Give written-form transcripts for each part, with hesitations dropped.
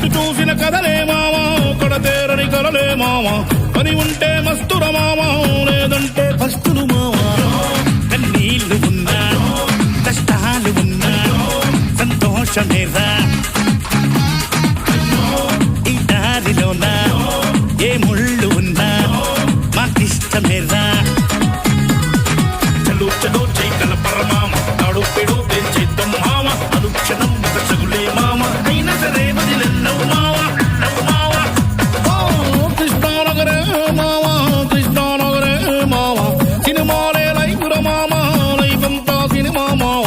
ఎటు చూసిన కదలే మామ కడతేరని కలలే మామ పని ఉంటే మస్తుర మామ లేదంటే పస్తులు మామ కన్నీళ్లు ఉన్నా కష్టాలు ఉన్నా సంతోషమేరా ఈ దారిలోన ఏ ముళ్ళు ఉన్నా మాకిష్టమేరా చలో చలో చై కలపర మామ తాడు పెడు పెంచేద్దాం మామ అనుక్షణం ఒక చగులే మామ అయినా సరే వదిలెల్లవు మామ మామ కృష్ణానగరే మామ కృష్ణానగరే మామ సినిమాలే లైఫుర మామ లైఫ్ అంతా సినిమా మామ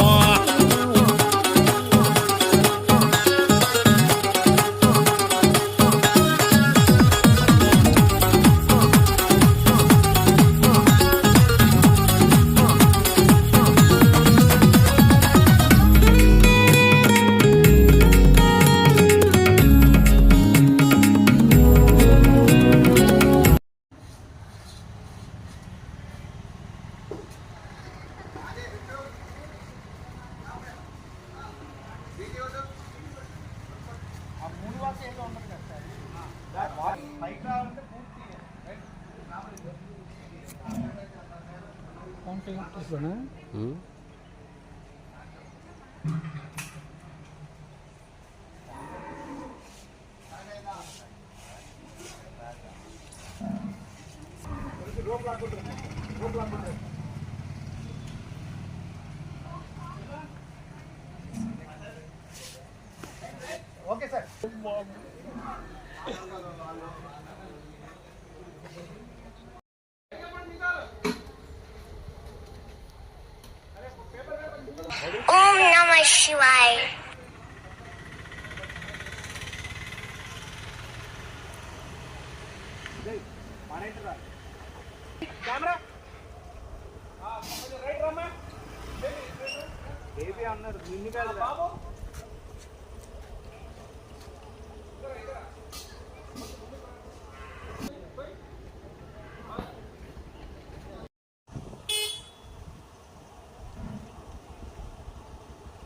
ఓకే సార్ ఓం నమః శివాయ. కెమెరా రైట్ రమ్మా బేబీ అన్నారు నిన్ను కాదు బాబు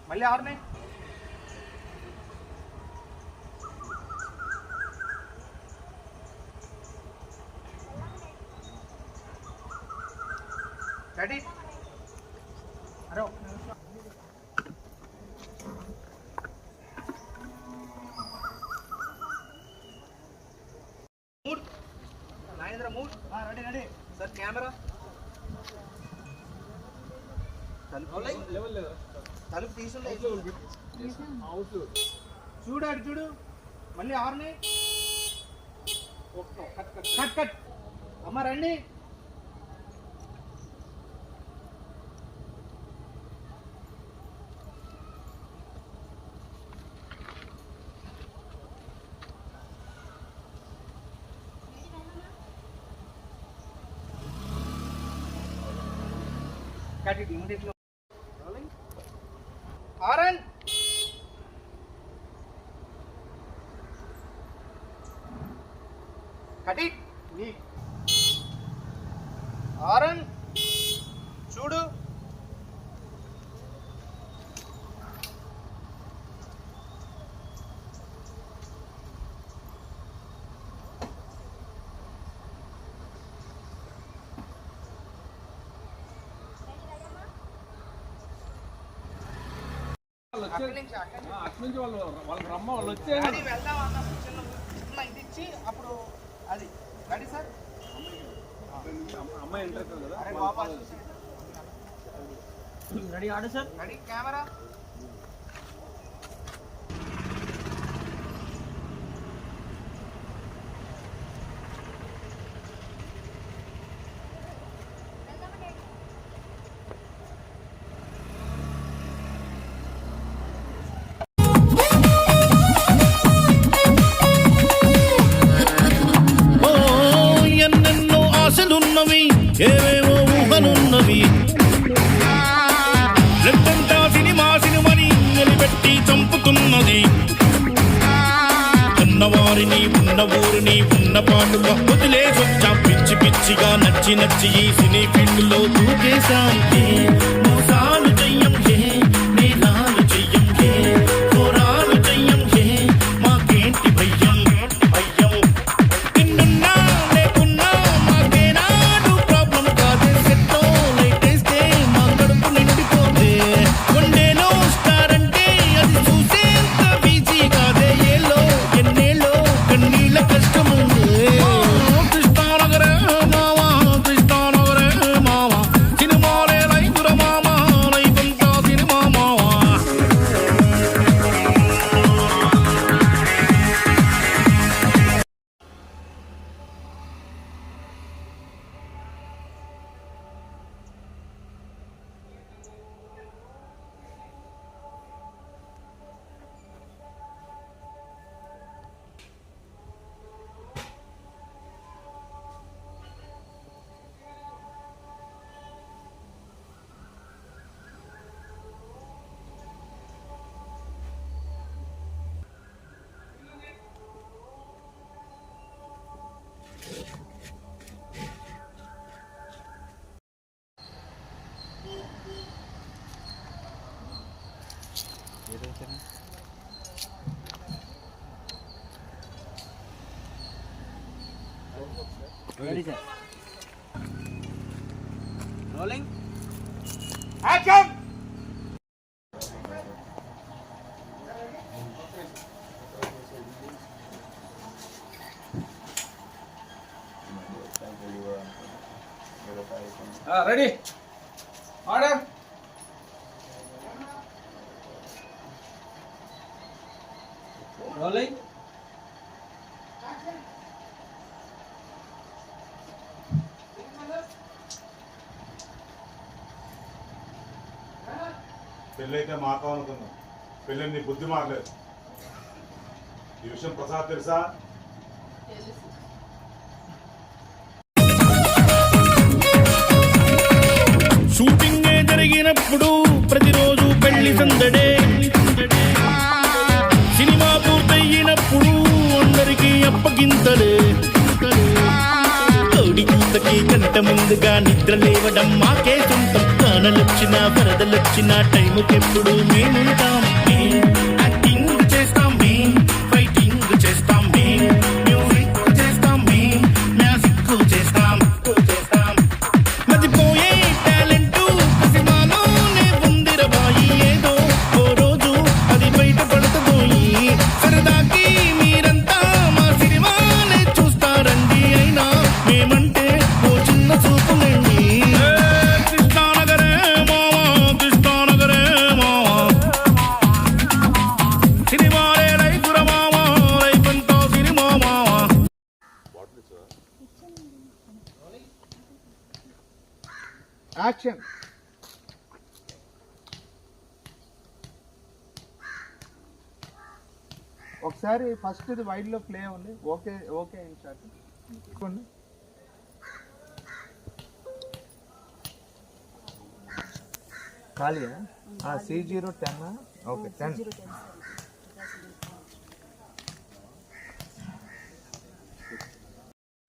మళ్ళీ ఆరునే డాడీ అరే mood Nagendra mood ready ready sir camera తలుపు తీసుండే చూడు అటు చూడు మళ్ళీ ఆరుని కట్ కట్ అమ్మ రండి కట్ ఇట్ ఇమిడియట్లీ ఆరన్ కటి నీ ఆరన్ చూడు అట్నుంచి వాళ్ళకి రమ్మ వాళ్ళు వచ్చే వెళ్దాం అన్నప్పుడు చిన్న ఇది ఇచ్చి అప్పుడు అది రెడీ సార్ అమ్మాయి ఎంటర్ అవుతుంది కదా అరే బాబా రెడీ ఆడు సార్ రెడీ కెమెరా ఏవేవో ఊహలున్నవి రెట్టంతా సినిమాని నిలబెట్టి చంపుతున్నది ఉన్నవారిని ఉన్న ఊరిని ఉన్న పాటుగా వదిలేసొచ్చా పిచ్చి పిచ్చిగా నచ్చి నచ్చి ఈ సినీ ఫీల్డ్ లో దూకేశాం మోసాలు చెయ్యం నేరాలు చెయ్యం ఘోరాలు చెయ్యం మాకేంటి భయం ready sir rolling action ready order rolling పెళ్ళైతే మాతో అనుకున్నాం పెళ్ళి నీ బుద్ధి మారలేదు ఈ విషయం ప్రసాద్ తెలుసా షూటింగ్ జరిగినప్పుడు ప్రతిరోజు పెళ్లి సందడే సినిమా పూర్తయినప్పుడు అందరికీ అప్పగింతలే కోడి కూతకి గంట ముందుగా నిద్ర లేవడం మాకే సొంతం కానలొచ్చినా వరదలొచ్చినా టైముకెప్పుడు మేముంటాం యాక్టింగ్ చేస్తాం ఫైటింగ్ చేస్తాం మ్యూజిక్ చేస్తాం మ్యాజిక్ చేస్తాం మతిపోయే టాలెంటు సినిమాలోనే ఉందిరబాయి ఏదో ఓ రోజు అది బయట పడతబోయి సరదాకి మీరంతా మా సినిమానే చూస్తారండి అయినా మేమంటే ఓ చిన్న చూపులండి కృష్ణానగరే మావా కృష్ణానగరే మావా సినిమాలే రైతుర మావా రైతంతో సినిమా మావా యాక్షన్ ఒకసారి ఫస్ట్ ఇది వైడ్ లో ప్లే ఉంది ఓకే ఓకే ఇన్ షాట్ తీసుకోండి ఖాళీయా C010 ఓకే 10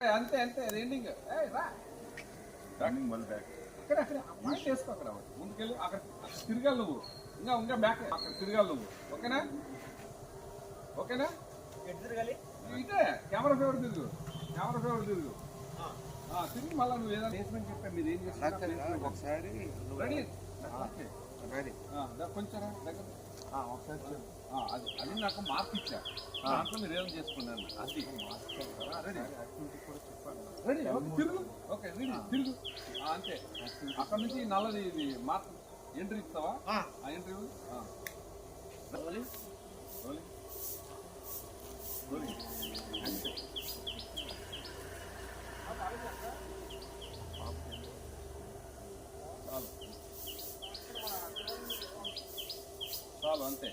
అంతే అంతే ఎండింగ్ రా రన్నింగ్ మళ్ళీ బ్యాక్ అక్కడ అక్కడ అమ్మాయి చేసుకో అక్కడ ముందుకెళ్ళి అక్కడ తిరగాలి నువ్వు ఇంకా బ్యాక్ అక్కడ తిరగాలి నువ్వు ఓకేనా ఓకేనా ఇదే కెమెరా ఫేవర్ తిరుగు తిరిగి మళ్ళీ నువ్వు ఏదైనా బేస్మెంట్ చెప్పా మీరు ఏం చేస్తారు ఒకసారి రెడీ రెడీ కొంచెం దగ్గర ఒకసారి అది నాకు మార్క్ ఇచ్చా దాంట్లో మీరు ఏం చేసుకున్నాను అది రెడీ ఓకే తిరుగు ఓకే రెడీ తిరుగు అంతే అక్కడ నుంచి నల్లది ఇది మార్క్ ఎంట్రీ ఇస్తావా ఆ ఎంట్రీ చాలు అంతే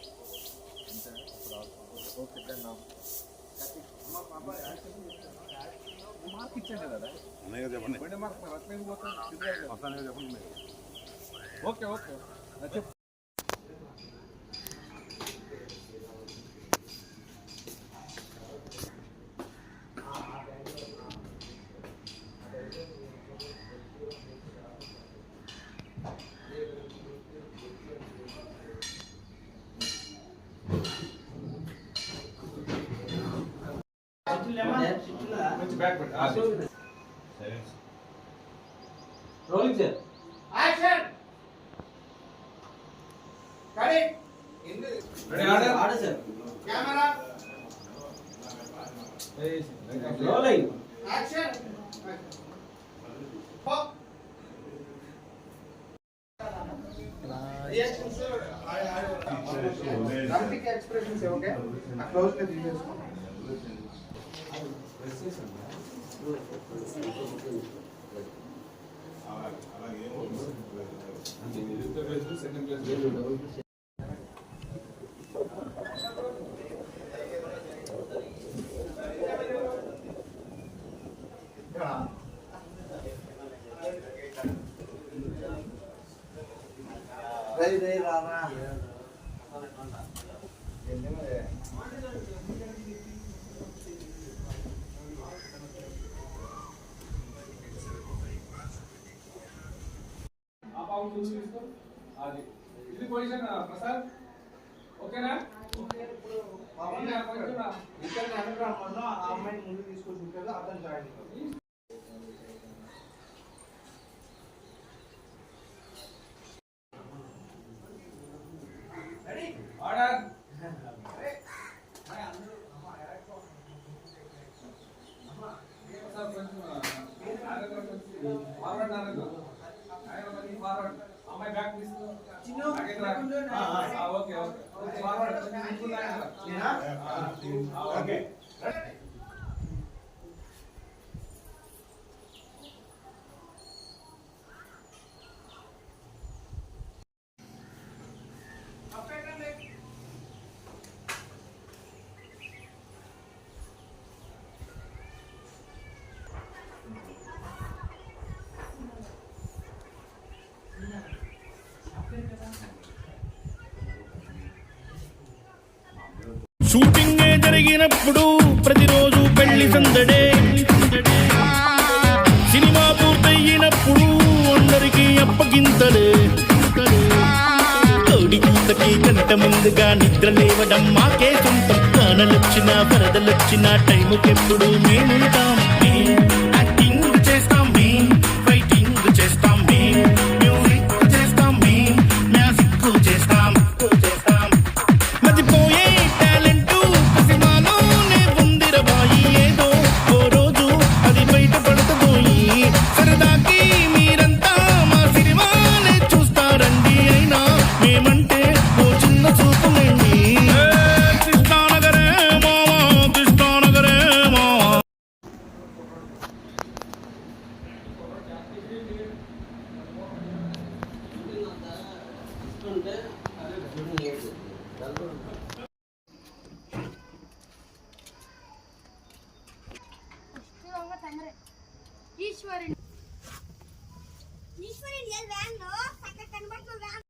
ఓకే మార్క్ ఇచ్చాను కదా అన్నయ్య చెప్పండి బండి మార్క్ రత్న పోతాను చెప్పండి ఓకే ఓకే చెప్పు rolling sir action ready order sir camera rolling action reactions dramatic expressions okay ఆ క్లోజ్ గా తీసేసుకో సెకండ్ ప్లేస్ రే రారా అది ఇది పొజిషన్ ప్రసాద్ ఓకేనా ఇద్దరు వెనక రమ్మన్నా ఆ అమ్మాయిని ముందు తీసుకొచ్చి ఉంటారు అతను జాయిన్ అమ్మాయి బ్యాక్ తీసుకో ఓకే ఓకే షూటింగ్ జరిగినప్పుడు ప్రతిరోజు పెళ్లి సందడే, సినిమా పూర్తయినప్పుడు అందరికీ అప్పగింతలే, కోడి కూతకి గంట ముందుగా నిద్ర లేవడం మాకే సొంతం. కానలొచ్చినా వరదలొచ్చినా టైముకెప్పుడు మేముంటాం. యాక్టింగ్ చేస్తాం మేం, ఫైటింగ్ చేస్తాం మేం, మ్యూజిక్ చేస్తాం మేం, మ్యాజిక్ చేస్తాం. మతిపోయే టాలెంట్ సినిమాలోనే ఉందిరబాయి, ఏదో ఓ రోజు అది బయటపడతబోయి. సరదాకి మీరంతా మా సినిమానే చూస్తారండి, అయినా మేమంటే ఓ చిన్న చూపులండి. కృష్ణానగరే మావా, కృష్ణానగరే మావా. ఈశ్వరుని వ్యాన్లో చక్కగా కనబడుతున్న వ్యాన్.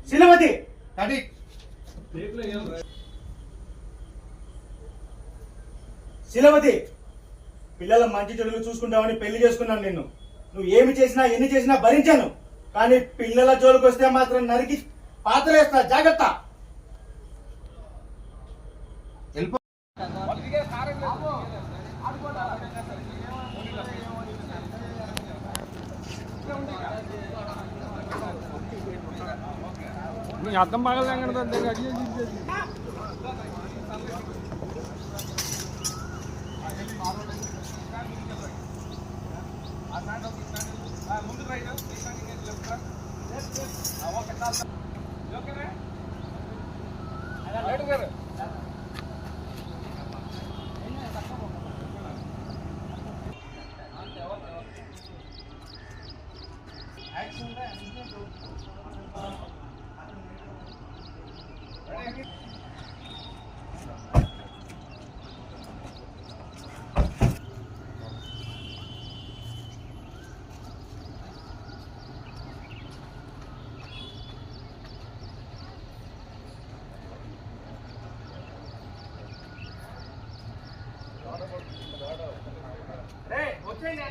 శీలవతి రెడీ. శీలవతి, పిల్లల మంచి చెడులు చూసుకుంటామని పెళ్లి చేసుకున్నాను నిన్ను. నువ్వు ఏమి చేసినా ఎన్ని చేసినా భరించాను, కానీ పిల్లల జోలికి వస్తే మాత్రం నరికి పాతలేస్తా, జాగ్రత్త. అర్థం బాగా ముందు రైట్ ఓకే వచ్చేయండి.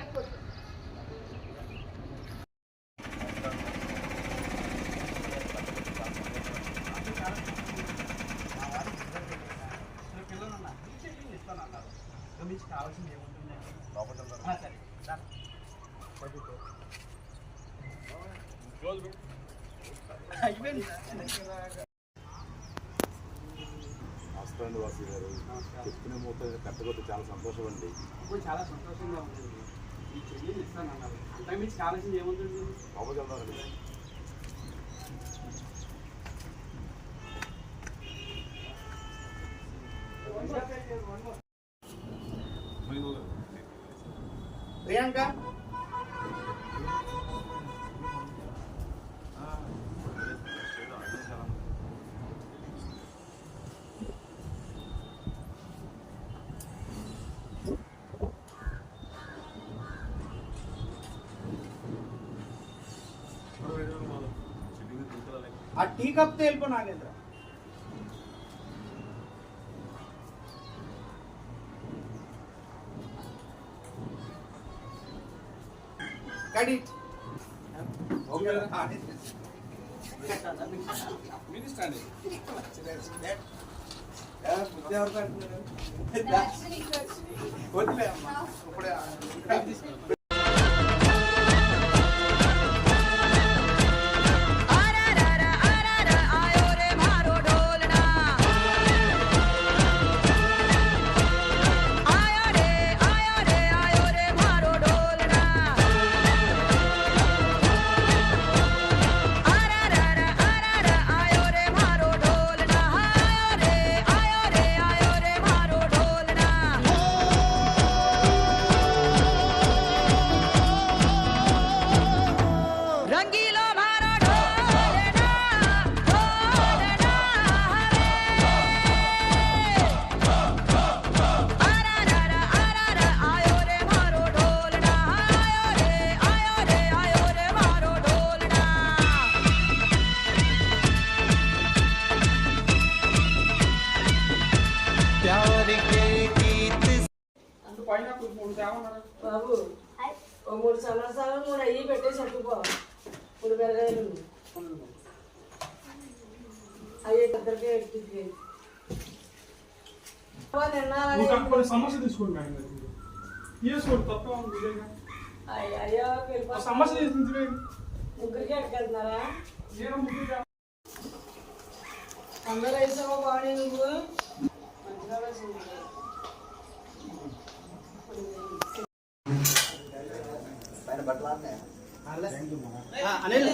నమస్కారం వాసి గారు. చెప్పిన మూత కట్టకపోతే చాలా సంతోషం అండి. చాలా సంతోషంగా ఉంటుంది. ఈ చెల్లిని ఇస్తానన్నారు. అంటే మీకు కావాల్సింది ఏముంటుంది? లోపలికి వెళ్దామండి. ప్రియాంక ఆ టీ కప్ తేలిపో నాగేంద్ర. కడి మినిస్టర్ అండి. వదిలే అమ్మా ఇప్పుడే పైన మూడు తేమన్నారు. బాబు ఓ 3 సమోసాలు 3 అయ్యి పెట్టేసి అట్టుకో. 3 పెరగాయలు అయ్యే ఇద్దరికే ఎక్కింది. కొన్ని సమస్య తీసుకోండి మేడం గారు. తీసుకోండి తప్ప అయ్యో సమస్య తీసుకుంటే ముగ్గురికి ఎక్కడున్నారా? నేను ముగ్గురు అందరూ వేసావా బాడీ నువ్వు మంచిగా వేసింది. అనిల్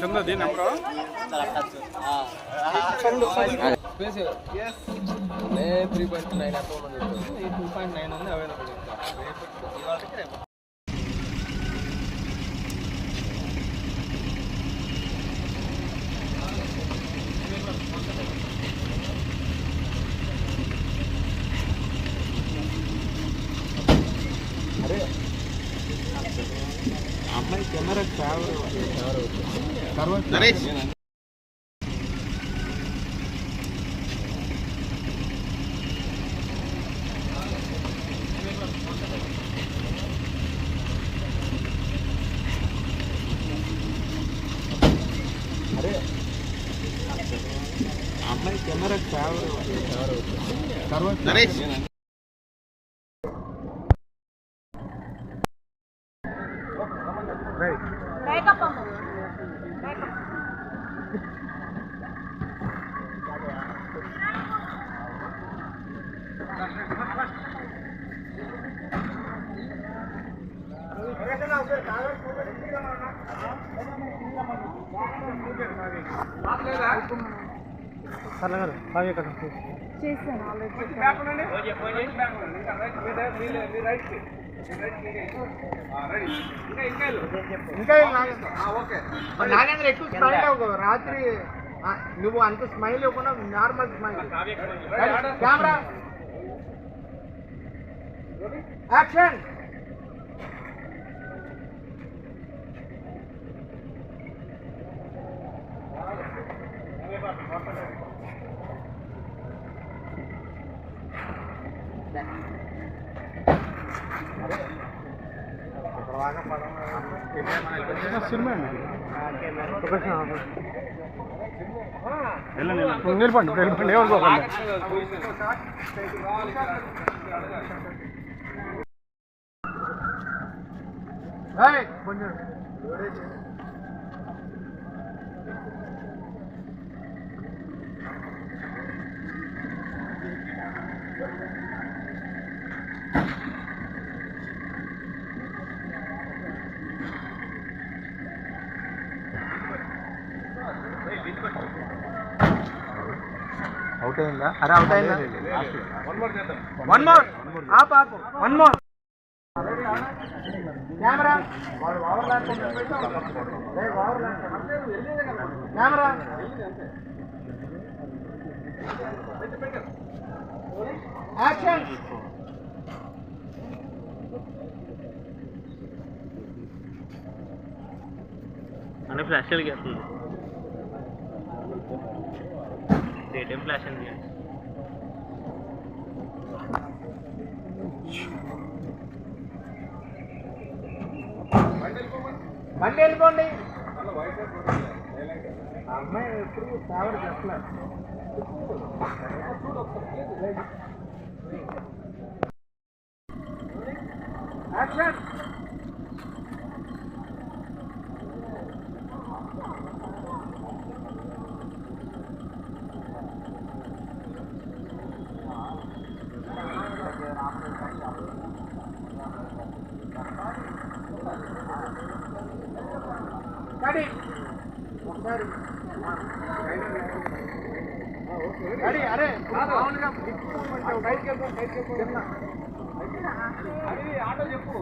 కిందది నెంబర్ స్పేస్ 3.9 అకౌంట్ ఉంది. 2.9 ఉంది అవైలబుల్. అమ్మాయి కెమెరా తర్వాత నరేష్ అమ్మాయి కెమెరా తర్వాత నరేష్ నాగేంద్ర ఎక్కువ స్మైల్ అవ్వకు రాత్రి నువ్వు అంత స్మైల్ ఇవ్వకుండా నార్మల్ స్మైల్ కెమెరా యాక్షన్ ఇక్కడ వెళ్ళిపోండి ఏమనుకోకండి. కొంచెం అవుట్ అయిందా? అరే అవుట్ అయిందా? వన్ మోర్ ఆప్ one more camera camera action అనే ఫ్లాష్ వెళ్తుంది. డే టైం ఫ్లాష్ అండి. బండి వెళ్ళిపోండి. అమ్మాయి ఎప్పుడు ఫేవర్ చెప్పలేదు. యాక్షన్ రెడీ ఒకసారి రెడీ. అరే మామూలుగా బయటకి వెళ్తాం ఆటో చెప్పు.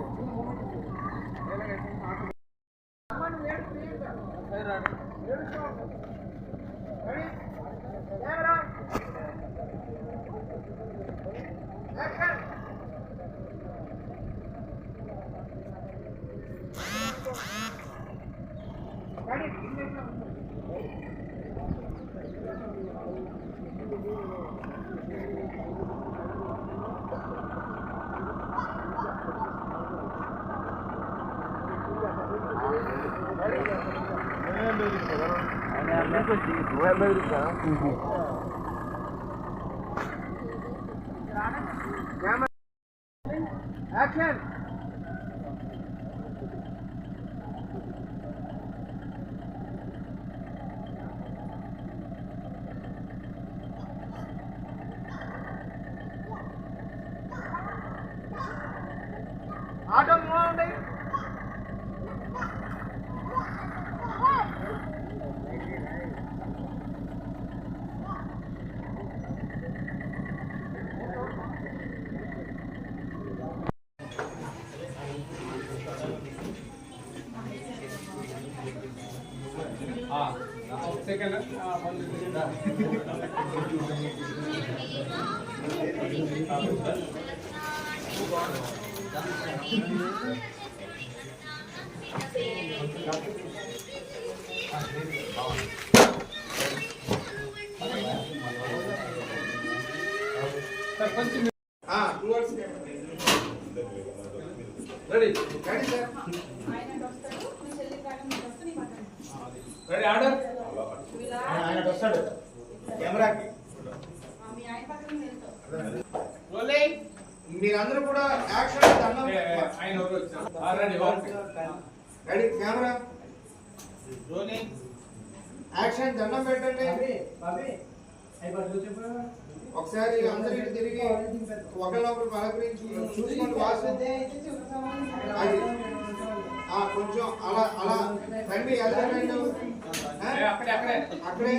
యాక్షన్ ఆటో మూవ్ అవ్వండి. సెకండ్ కొంచెం ready ready sir ready order. ఆయన వస్తాడు కెమెరాకి. మీరందరూ కూడా యాక్షన్ ఆయన రెడీ కెమెరా రోలింగ్ యాక్షన్ దండం పెట్టండి. ఒకసారి అందరికి తిరిగి ఒకరినొకరు పలకరించి చూసుకొని వాసు అది కొంచెం అలా అలా రండి వెళ్తారండి. అక్కడే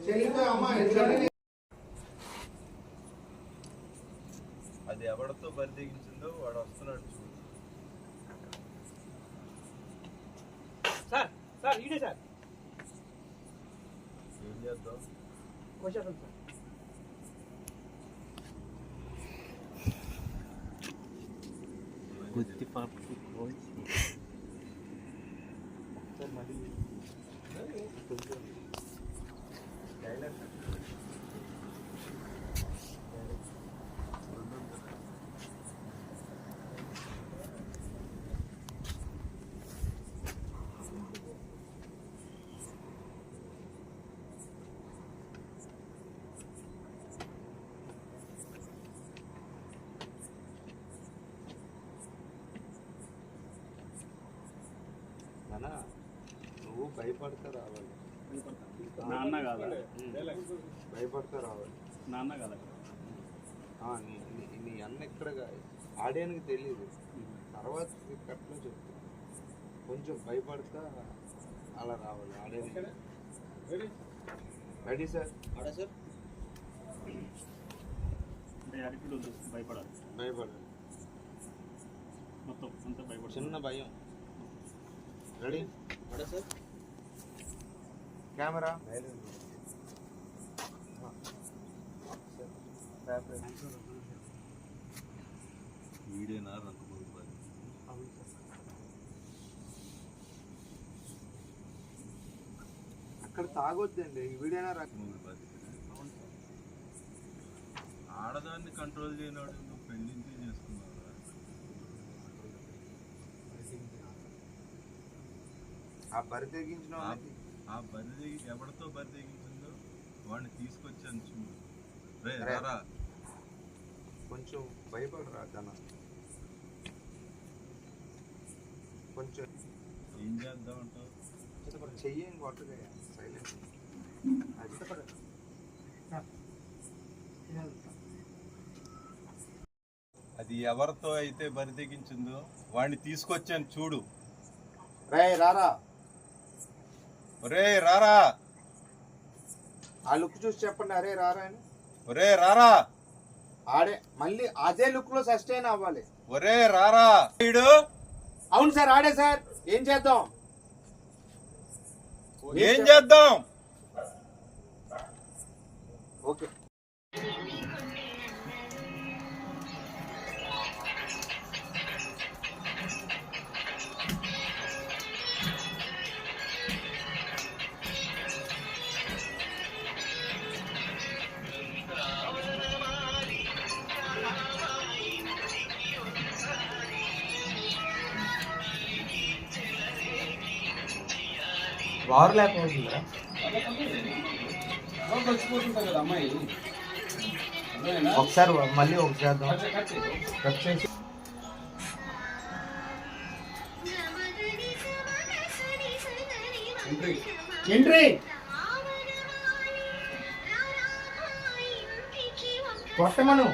చెల్లితో అమ్మ అది ఎవరితో బరితెగించిందో వాడు వస్తున్నాడు. సార్ సార్ ఇదే సార్ ఏం చేద్దాం? వచ్చేస్తాం సార్. గుత్తి పాపకి నానా నువ్వు భయపడతా రావాలి. నాన్న కాదా? భయపడతా రావాలి. నాన్న కాదా? నీ అన్న ఇక్కడ ఆడేనికి తెలియదు, తర్వాత కట్లో చెప్తా. కొంచెం భయపడతా అలా రావాలి ఆడేనికి. Ready sir? భయపడాలి. భయపడాలి, మొత్తం అంతా భయపడాలి. చిన్న భయం. Ready sir? కెమెరా వీడియోనా అక్కడ తాగొద్దండి. వీడియోనా ఆడదాన్ని కంట్రోల్ చేయనాడు. నువ్వు పెళ్లించి చేసుకున్నావు. ఆ బరి తెగించిన ఆ బరి ఎవరితో బరి తెగించిందో వాడిని తీసుకొచ్చాను చూడు. రారా, కొంచెం భయపడరా తన. కొంచెం ఏం చేద్దాం అంటావు? చెయ్యి కొట్టగా సైలెంట్. అది ఎవరితో అయితే బరి తెగించిందో వాడిని తీసుకొచ్చాను చూడు. రే రారా, ఒరే రారా. ఆ లుక్ చూసి చెప్పండి. అరే రారా అని. ఒరే రారా. ఆడే మళ్ళీ అదే లుక్ లో సస్టైన్ అవ్వాలి. ఒరే రారా. అవును సార్, ఆడే సార్. ఏం చేద్దాం? ఏం చేద్దాం? ఓకే. వారు లేకపోతుందా? కదా అమ్మాయి. ఒకసారి మళ్ళీ ఒక చేద్దాం. ఎంట్రీ కొట్టమను.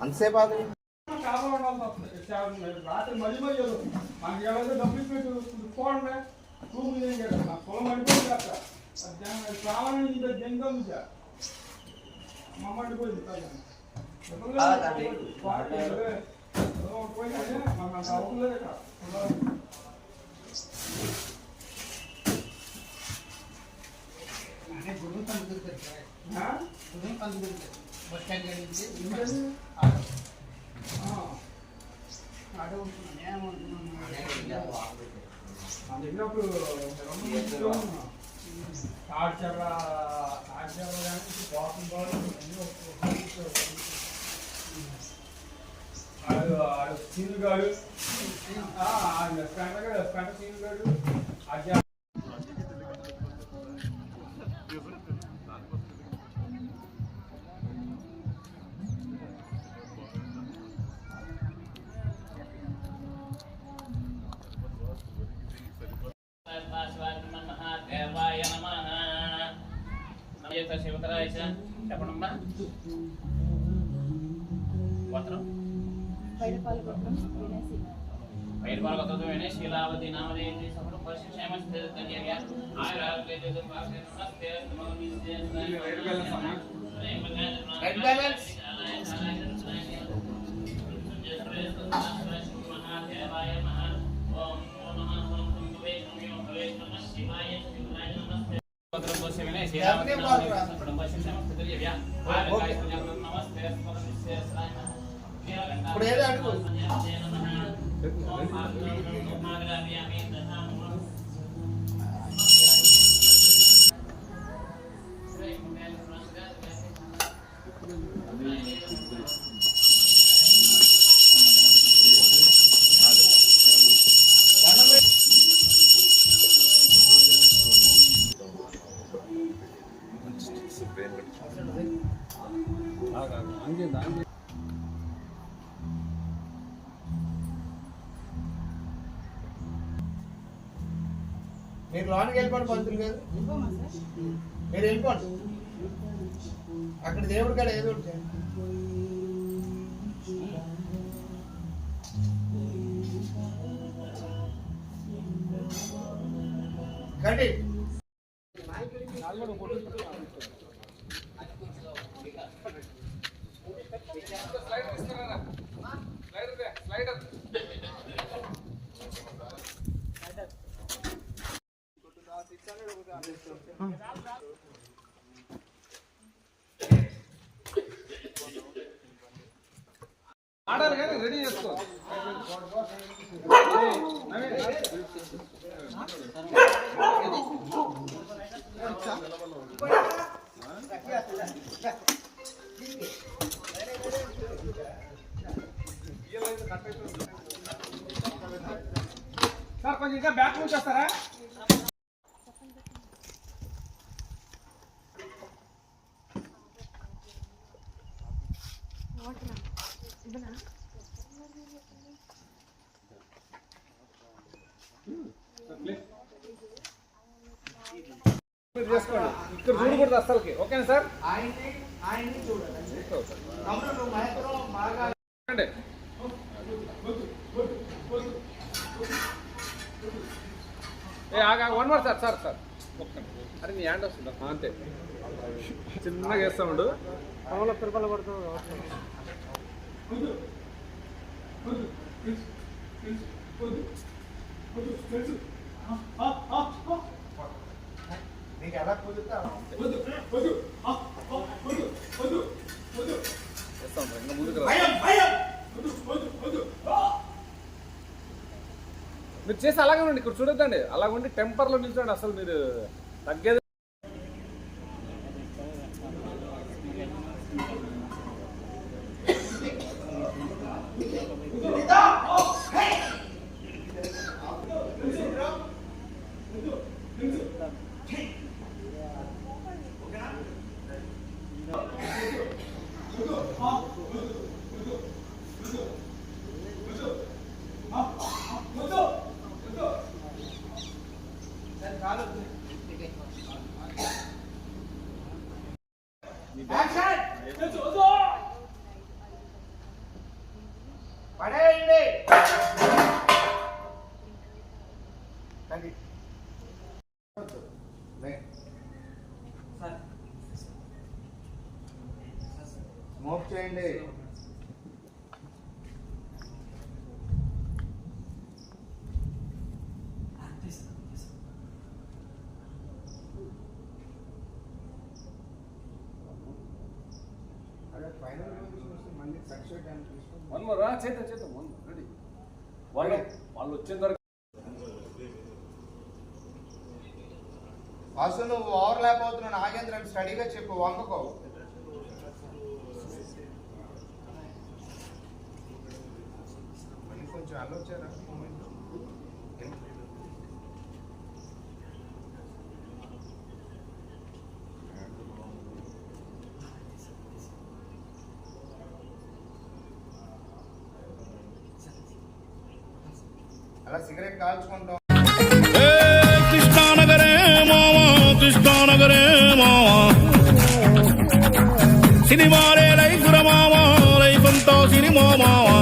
అంతసేపు ఆగలి. రాత్రి మళ్ళీ మనకి ఎవరైతే డబ్బులు పెట్టి పోండి. చూపు పొలం అడిపోయింది అక్కడ కావాలని జంగం మమ్మ అడిపోయింది. దగ్గరప్పుడు ఆడ్చర్ర సీను గారు సీను గారు శివకరాయ చెప్పండమ్మా. గోత్రం పైడిపాల గోత్రం శీలావతి నామదేవి సఫలం పరిశీక్షేమ ఇప్పుడు ఏదో అడుగు. మీరు లోనికి వెళ్ళిపోండి పంతులు గారు, మీరు వెళ్ళిపోండి. అక్కడ దేవుడి కాడ ఏదో ఒకటి చేయండి. కండి ఆడాలి కానీ రెడీ చేసుకో. సార్ కొంచెం ఇంకా బ్యాక్ నుంచి వస్తారా? మీరు చేసుకోండి, ఇక్కడ చూడకూడదు అసలుకి. ఓకేనా సార్? ఆయన్ని చూడండి. నువ్వు మైక్రో బాగా one more sir. Sir sir అరే మీ హ్యాండ్ వస్తుందా? అంతే చిన్నగా వేస్తా ఉండు. తిరుపతి పడుతుంది. నీకు ఎలా కుదురుతా ఇంకా ముందుకు రా. మీరు చేసి అలాగే ఉండి ఇక్కడ చూడొద్దండి. అలా ఉండి టెంపర్లో నిల్చోండి. అసలు మీరు తగ్గేది. పడేయండి. స్మోక్ చేయండి. అదే ఫైనల్ మళ్ళీ సక్సెస్ వన్ మోర్ రా. చేద్దాం వన్ రెడీ. వాళ్ళు వచ్చిన తర్వాత అసలు నువ్వు ఓవర్లాప్ అవుతున్నా. నాగేంద్ర స్టడీగా చెప్పు, వంగకో. మళ్ళీ కొంచెం ఆలోచారా? అలా సిగరెట్ కాల్చుకుంటాం. కృష్ణానగరే మావా, కృష్ణానగరే మావా, సినిమాలే లైఫ్ మావా, లైఫ్ అంతా సినిమా మావా,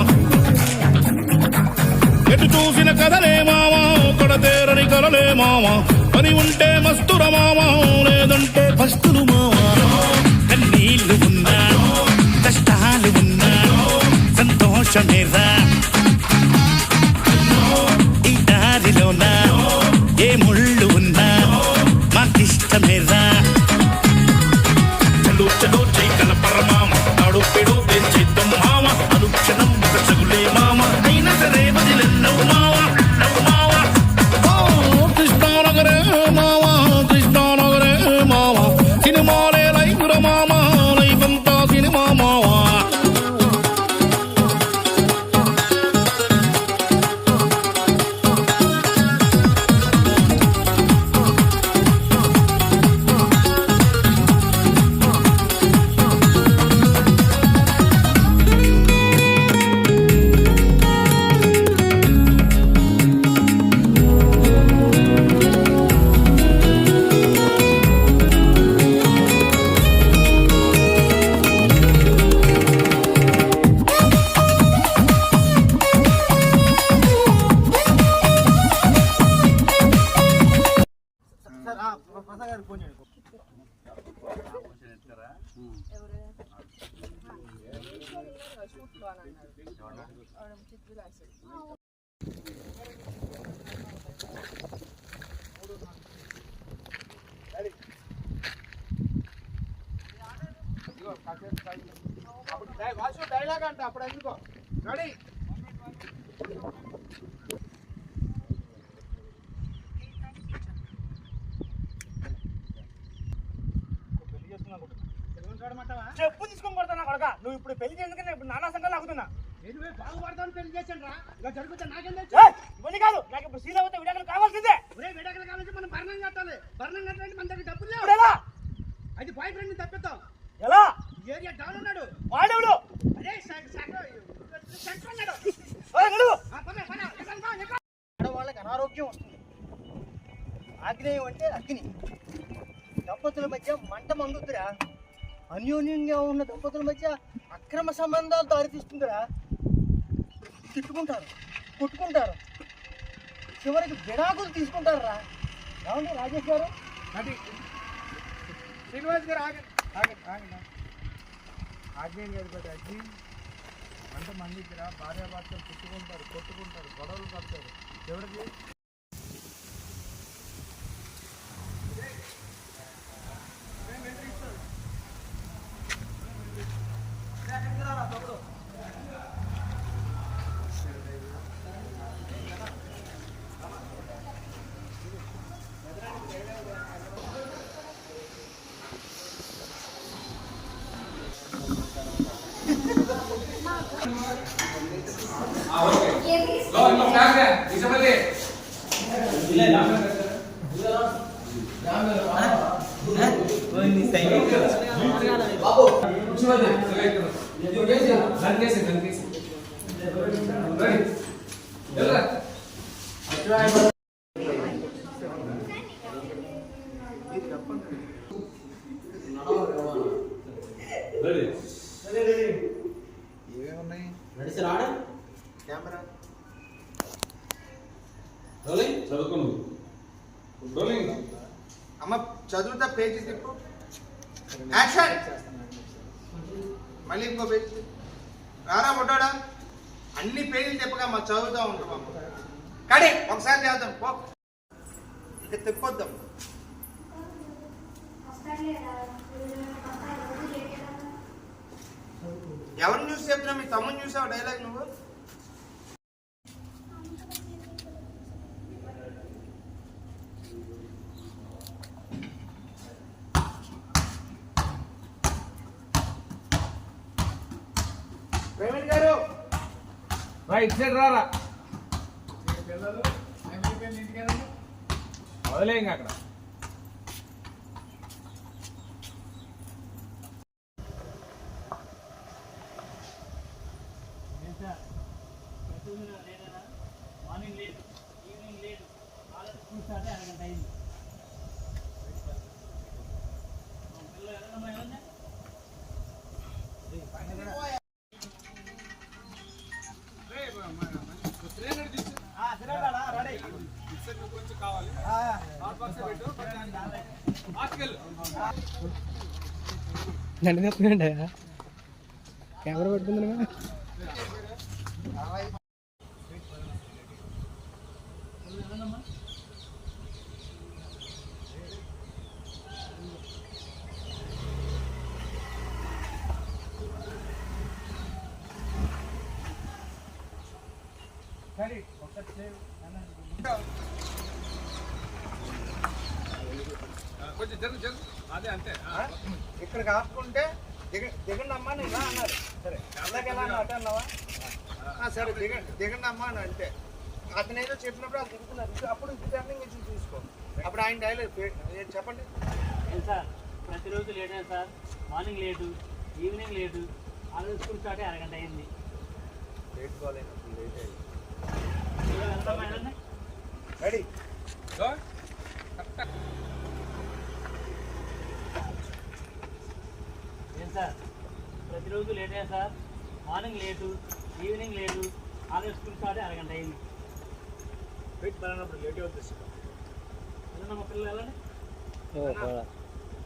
ఎటు చూసిన కథలే మావా, కొడతేరని కలలే మావా, పని ఉంటే మస్తుర మావా, లేదంటే పస్తులు మావా. కన్నీళ్లు ఉన్నా కష్టాలు ఉన్నా సంతోషమేరా ఈ దారిలోనా, ఏ ముళ్ళు ఉన్నా మాకిష్టమేరా. రూట్లో అని అన్నాడు వాడు చిత్తూరు రాశాడు. అప్పుడు వాసు డైలాగ్ అంట అప్పుడు ఎందుకో రెడీ చెప్పు తీసుకొని కొడతాను కొడక. నువ్వు ఇప్పుడు పెళ్లి చేసుకుని ఇప్పుడు నానా సంఘాలు ఆగుతున్నా. బాగుపడతాను పెళ్లి చేశాను రా ఇలా జరుగుతా నాకేం తెలుసు ఇవన్నీ కాదు, నాకు ఇప్పుడు శీలవతి విడాకులు కావాల్సిందే. విడాకులు కావాలంటే మనం భరణం కట్టాలి భరణం కట్టాలంటే మన దగ్గర డబ్బులు ఇప్పుడు ఎలా? అది బాయ్ ఫ్రెండ్ తప్పిస్తాం ఎలా? ఏరియా డౌన్ ఉన్నాడు వాడెవడు? అదే ఆడవాళ్ళకి అనారోగ్యం వస్తుంది. ఆగ్నేయం అంటే అగ్ని. దంపతుల మధ్య మంట మండుతురా. అన్యోన్యంగా ఉన్న దంపతుల మధ్య అక్రమ సంబంధాలు దారితీస్తుందిరా. తిట్టుకుంటారు, కొట్టుకుంటారు, చివరికి విడాకులు తీసుకుంటారు రా. ఏమండి రాజేష్ గారు? అది శ్రీనివాస్ గారు ఆగండి ఆగండి ఆగండి ఆజ్ఞ లేదు కదా అగ్ని అంటే మంది ఇక్కడ భార్యాభర్తలు తిట్టుకుంటారు కొట్టుకుంటారు గొడవలు పడతారు ఎవరికి ఏమున్నాయి కెమెరా అమ్మ చదువుతా పేజీ తిప్పు యాక్షన్ మళ్ళీ ఇంకో పేజీ రారా ముట్టాడా అన్ని పేజీలు తిప్పగా మా చదువుతూ ఉంటాం అమ్మ కడి ఒకసారి చేద్దాం పో ఇక తిప్పొద్దాం ఎవరిని చూసి చెప్తున్నా మీ తమ్ముని చూసావు డైలాగ్ నువ్వు ప్రవీణ్ గారు రైట్ సైడ్ రారా వదిలే ఇంకా అక్కడ మార్నింగ్ లేదు ఈవినింగ్ లేదు ఆల్రెడీ స్కూల్ స్టార్ట్ అరగంట అయింది. పిల్లలు ఎక్కడమ్మా ఎవరన్నా కొంచెం కావాలి కెమెరా పెట్టుకుందా కొంచెం జరుగు జరుగు అదే అంతే ఇక్కడ కాకుంటే దిగండి అమ్మా నేను ఇలా అన్నారు సరే అలాగే ఎలా అన్నా అట్ట అన్నావా సరే దిగండి అమ్మా అని అంటే అతను ఏదో చెప్పినప్పుడు అది దిగుతున్నారు అప్పుడు టర్నింగ్ ఇచ్చి చూసుకో అప్పుడు ఆయన డైలాగ్ చెప్పండి సార్ ప్రతిరోజు లేటే sir morning late evening late already school start అరగంట అయింది. లేట్ కాలేనప్పుడు లేట్ అయ్యింది రెడీ ఏం సార్ ప్రతిరోజు లేటే sir morning late evening late already school start అరగంట అయింది. వెయిట్ పడినప్పుడు లేట్ అవుతుంది వెళ్ళండి మా పిల్లలు వెళ్ళండి.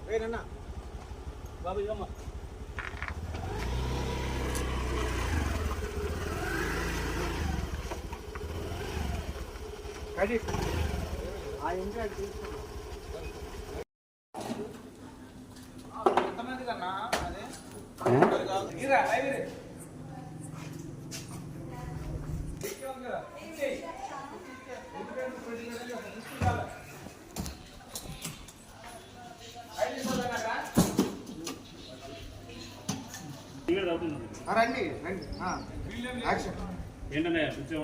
వేరన్నా బాబు ఇదమ్మా రెడీ ఆ ఇంటి అది తీసుకున్నాం. ఎంతమంది కన్నా అదే ఇరా లైబ్రరీ రండి రండి యాక్షన్. ఏంటనే కూర్చో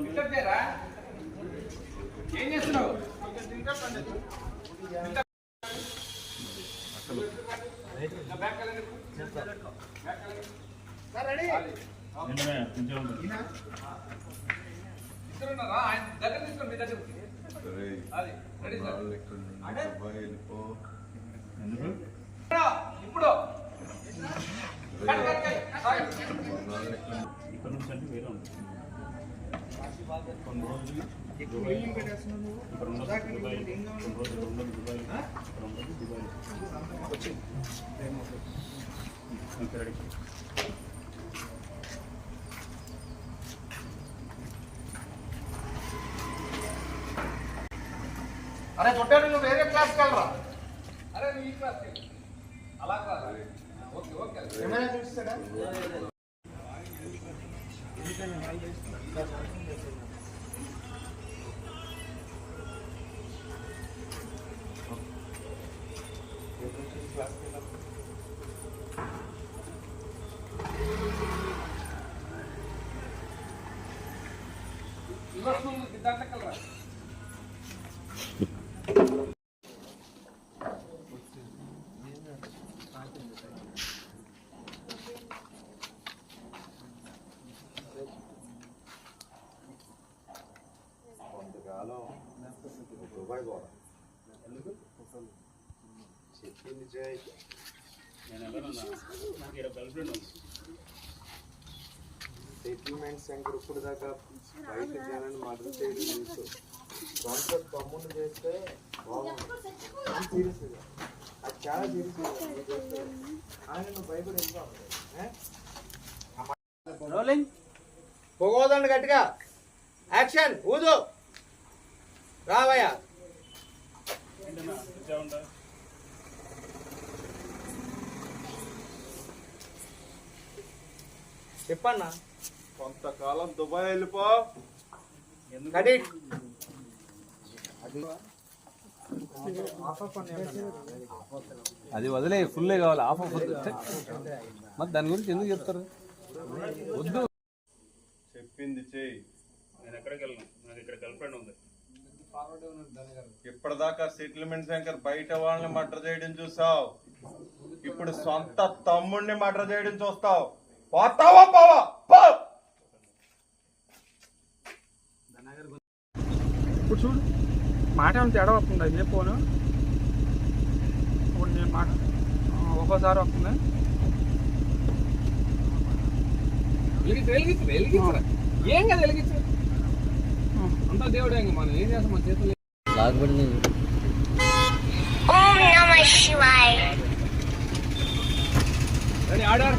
ఏం చేస్తున్నావు? రెడీ ఏంటనే కూర్చో ఇస్తున్నారా? ఆయన దగ్గర తీసుకోండి, మీ దగ్గర అది రెడీ సార్. ఎందుకు ఇప్పుడు ఇక్కడ నుంచి అంటే వేరే ఉంటుంది కొన్ని రోజులు ఎక్కువ ఏం పెట్టేస్తున్నావు నువ్వు? ఇక్కడ ఉండదు దుబాయ్, కొన్ని రోజులు ఉండదు దుబాయ్, ఇక్కడ ఉండదు దుబాయ్ ఓకే రెడీ. అరే కొట్టాడు, నువ్వు వేరే క్లాస్కి వెళ్ళరా. అరే నీ క్లాస్ అలా కాదు. ఓకే ఓకే ఏమైనా చూస్తాడా? ఇవ్వచ్చు దాంట్లో కలరా. కొంతకాలం దుబాయ్ పోరా. చెప్పింది చేయి. నేను ఎవరన్నా నాకు ఇక్కడ గర్ల్ ఫ్రెండ్ ఉంది. సెటిల్మెంట్ సెంటర్ ఇప్పుడు దాకా బయట చేయాలని మద్దతు చేయడం తెలుసు. సొంత తమ్ముడు చేస్తే బాగుంది. సీరియస్గా అది చాలా సీరియస్గా ఆయన నువ్వు భయపడి ఎందుకు రోలింగ్. పొగోదండి గట్టిగా. యాక్షన్. ఊదు. రావయ్యా. ఏంటన్నా కూర్చో ఉంటా. చెప్పన్నా. కొంతకాలం దుబాయ్ వెళ్ళిపో. రెడీ. అది వదిలే ఫుల్లే కావాలి. ఆఫ్ మరి దాని గురించి ఎందుకు చెప్తారు? వద్దు. చెప్పింది చేయి. నేను ఎక్కడికి వెళ్ళను, నాకు ఇక్కడ గర్ల్ ఫ్రెండ్ ఉంది. ఇప్పటిదాకా సెటిల్మెంట్ సెంటర్ బయట వాళ్ళని మర్డర్ చేయడం చూసావు. ఇప్పుడు సొంత తమ్ముడిని మర్డర్ చేయడం చూస్తావు. పోతావా పోవా పో. ఇప్పుడు చూడు మాట ఏమైనా తేడా వస్తుంది. ఏ ఫోను ఇప్పుడు నేను మాట ఒక్కోసారి వస్తుంది. వెలిగించరా ఏం కదా వెలిగించు. అంతా దేవుడే ఇంకా మనం ఏం చేస్తాం మన చేతులు. Om Namah Shivaya. Ready order.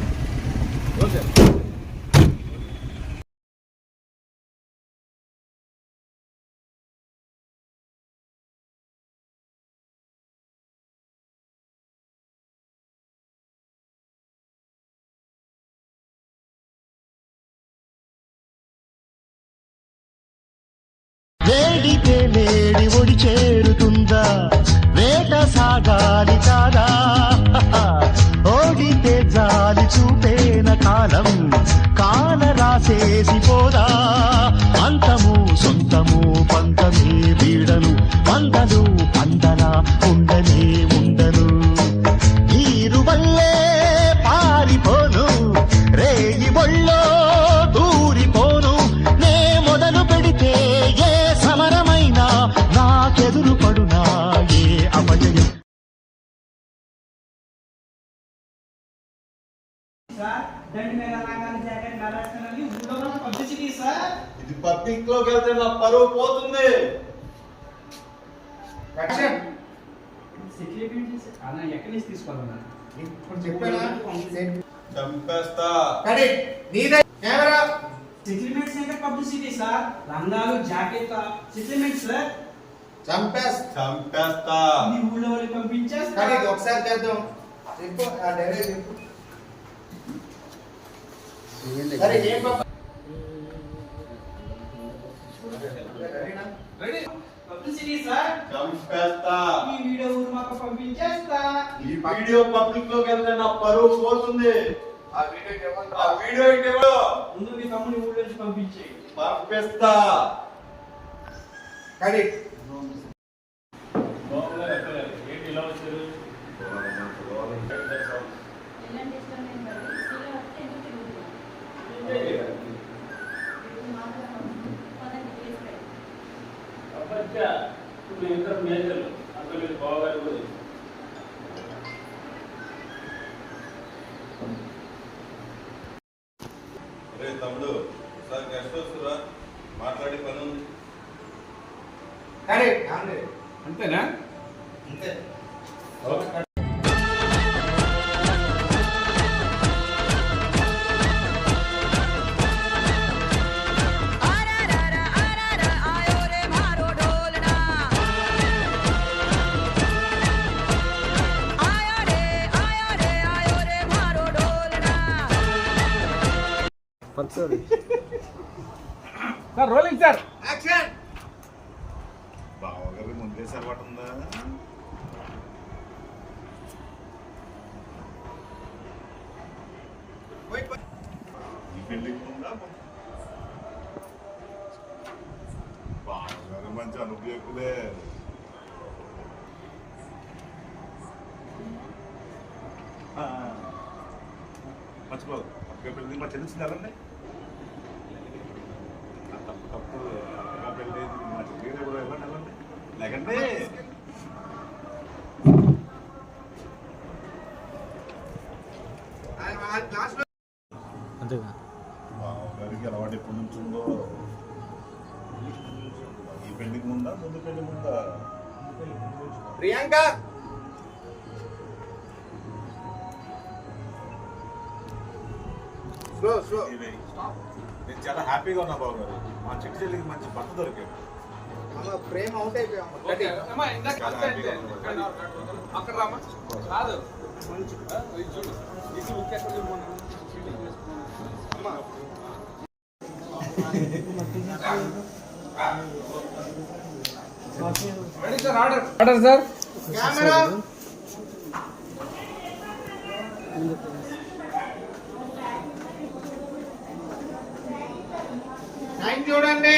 Okay వేడితే వేడి ఒడి చేరుతుందా, వేట సాగాలి కాదా, ఓడితే జాలి చూపేన కాలం, కాల రాసేసి పోదా, అంతము సొంతము పంతమే వీడను, వందలు పందలా ఉండనే ఉండను, నీరు వల్లే పారిపోను, రేయి ఒళ్ళో దూరిపోను, నే మొదలు పెడితే ఏ సమరమైనా నాకెదురు పడునా ఏ అపజయం. ఇది పబ్లిక్ లోకి వెళ్తే నా పరువు పోతుంది. ఎక్కడి నుంచి తీసుకోవాలన్నా ఇప్పుడు చెప్పానా? చంపేస్తా. రెడీ. నీదే కెమెరా. సెటిల్మెంట్స్ అంటే పబ్లిసిటీ సార్. లంగాలు జాకెట్ సెటిల్మెంట్ సార్. చంపేస్తా నీ ఊళ్ళో వాళ్ళకి పంపించేస్తా. కానీ ఇది ఒకసారి చేద్దాం. చెప్పు ఆ డైరెక్ట్ చెప్పు. సరే ఏం పాప? Ready publicity sir. చంపేస్తా ఈ వీడియో ఊరు మాకు పంపించేస్తా. ఈ వీడియో పబ్లిక్ లోకి వెళ్తే నా పరువు పోతుంది. ఆ వీడియో ఏమంటావు? ఆ వీడియో ఏంటో ముందు మీ తమ్ముని ఊళ్ళో నుంచి పంపించేయి. పంపిస్తా. కానీ ఏంటి ఇలా వచ్చారు? అబ్బా ఇప్పుడు ఇద్దరు మేజర్లు అంత మీరు బావగారు కూడా రే తమ్ముడు సార్ గెస్ట్ వస్తురా, మాట్లాడి పని ఉంది. కానీ అంతేనా? అంతే. Sir rolling sir. యాక్షన్. బావగారి ముందే సరిపట ఉందా? ఈ పెళ్ళికి ఉందా? బావగారు మంచి అనుభవకులే. మర్చిపో అక్క పెళ్ళి మా చెల్లించింది ఎవరండి? తప్పు తప్పు అక్క పెళ్ళి మా చెల్లి కూడా ఎవరండి ఎవరండి లేకంటే బావగారికి అలవాటు ఎప్పటి నుంచి ఉందో? ఈ పెళ్లికి ముందా ముందు పెళ్లి ముందా? Priyanka slow slow. నేను చాలా హ్యాపీగా ఉన్నా బావగారు. మా చిట్టి చెల్లికి మంచి భర్త దొరికాడు. ప్రేమ అవుట్ అయిపోయాం. ఓకే అమ్మా ఇందాక అంతే. అక్కడ రామా కాదు చూడు ఇది ఎక్కడ అమ్మా ready sir. Order sir. Camera time చూడండి.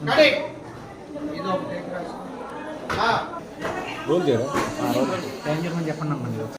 కడి ఇది ఒకటి రోల్ చేయరా? టైం చెప్పండి చెప్పండి అమ్మ.